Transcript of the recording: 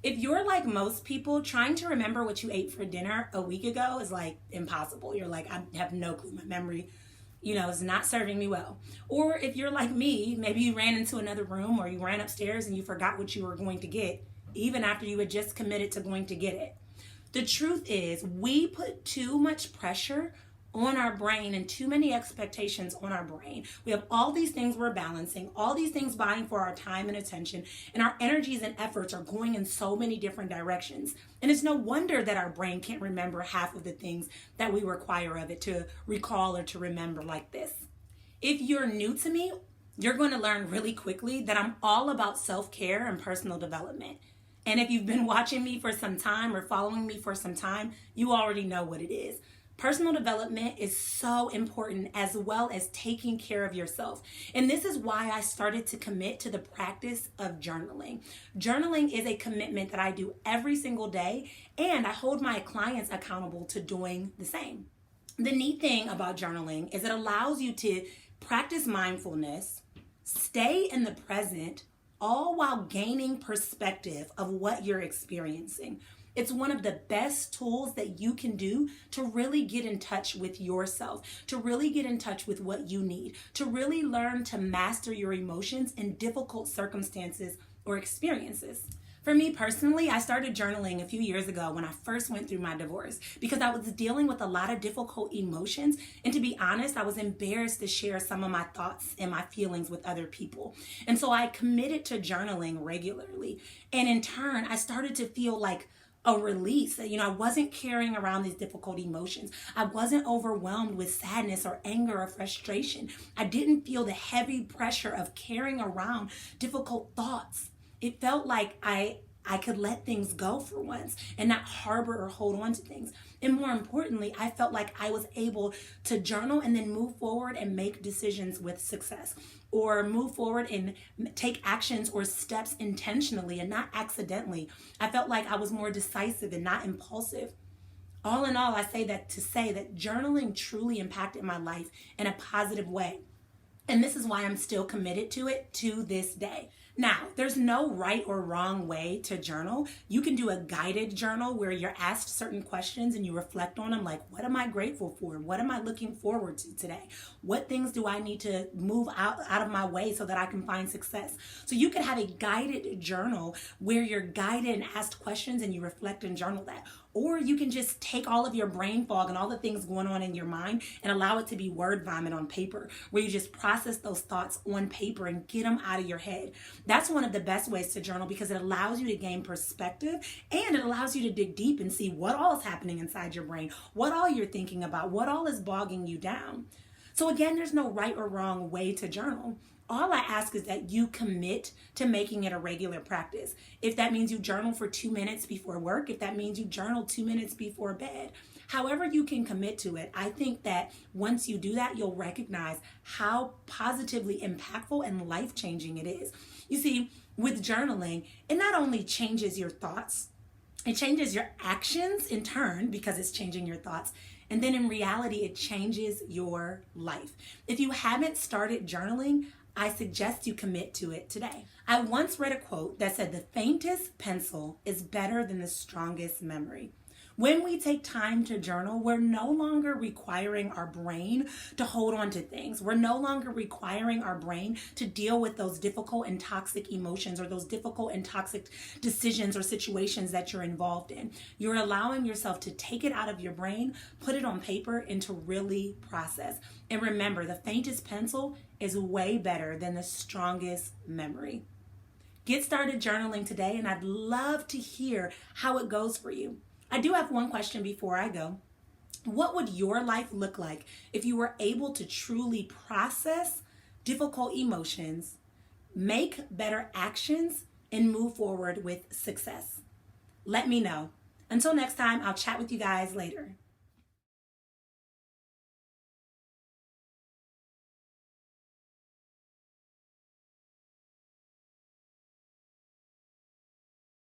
If you're like most people, trying to remember what you ate for dinner a week ago is like impossible. You're like, I have no clue. My memory, is not serving me well. Or if you're like me, maybe you ran into another room or you ran upstairs and you forgot what you were going to get, even after you had just committed to going to get it. The truth is, we put too much pressure on our brain and too many expectations on our brain. We have all these things we're balancing, all these things vying for our time and attention, and our energies and efforts are going in so many different directions. And it's no wonder that our brain can't remember half of the things that we require of it to recall or to remember like this. If you're new to me, you're going to learn really quickly that I'm all about self-care and personal development. And if you've been watching me for some time or following me for some time, you already know what it is. Personal development is so important, as well as taking care of yourself. And this is why I started to commit to the practice of journaling. Journaling is a commitment that I do every single day, and I hold my clients accountable to doing the same. The neat thing about journaling is it allows you to practice mindfulness, stay in the present, all while gaining perspective of what you're experiencing. It's one of the best tools that you can do to really get in touch with yourself, to really get in touch with what you need, to really learn to master your emotions in difficult circumstances or experiences. For me personally, I started journaling a few years ago when I first went through my divorce because I was dealing with a lot of difficult emotions. And to be honest, I was embarrassed to share some of my thoughts and my feelings with other people. And so I committed to journaling regularly. And in turn, I started to feel like a release. I wasn't carrying around these difficult emotions. I wasn't overwhelmed with sadness or anger or frustration. I didn't feel the heavy pressure of carrying around difficult thoughts. It felt like I could let things go for once and not harbor or hold on to things. And more importantly, I felt like I was able to journal and then move forward and make decisions with success, or move forward and take actions or steps intentionally and not accidentally. I felt like I was more decisive and not impulsive. All in all, I say that to say that journaling truly impacted my life in a positive way. And this is why I'm still committed to it to this day. Now, there's no right or wrong way to journal. You can do a guided journal where you're asked certain questions and you reflect on them, like, what am I grateful for? What am I looking forward to today? What things do I need to move out of my way so that I can find success? So you could have a guided journal where you're guided and asked questions and you reflect and journal that. Or you can just take all of your brain fog and all the things going on in your mind and allow it to be word vomit on paper, where you just process those thoughts on paper and get them out of your head. That's one of the best ways to journal because it allows you to gain perspective and it allows you to dig deep and see what all is happening inside your brain, what all you're thinking about, what all is bogging you down. So again, there's no right or wrong way to journal. All I ask is that you commit to making it a regular practice. If that means you journal for 2 minutes before work, if that means you journal 2 minutes before bed, however you can commit to it, I think that once you do that, you'll recognize how positively impactful and life-changing it is. You see, with journaling, it not only changes your thoughts, it changes your actions in turn because it's changing your thoughts. And then in reality, it changes your life. If you haven't started journaling, I suggest you commit to it today. I once read a quote that said, "The faintest pencil is better than the strongest memory." When we take time to journal, we're no longer requiring our brain to hold on to things. We're no longer requiring our brain to deal with those difficult and toxic emotions or those difficult and toxic decisions or situations that you're involved in. You're allowing yourself to take it out of your brain, put it on paper, and to really process. And remember, the faintest pencil is way better than the strongest memory. Get started journaling today, and I'd love to hear how it goes for you. I do have one question before I go. What would your life look like if you were able to truly process difficult emotions, make better actions, and move forward with success? Let me know. Until next time, I'll chat with you guys later.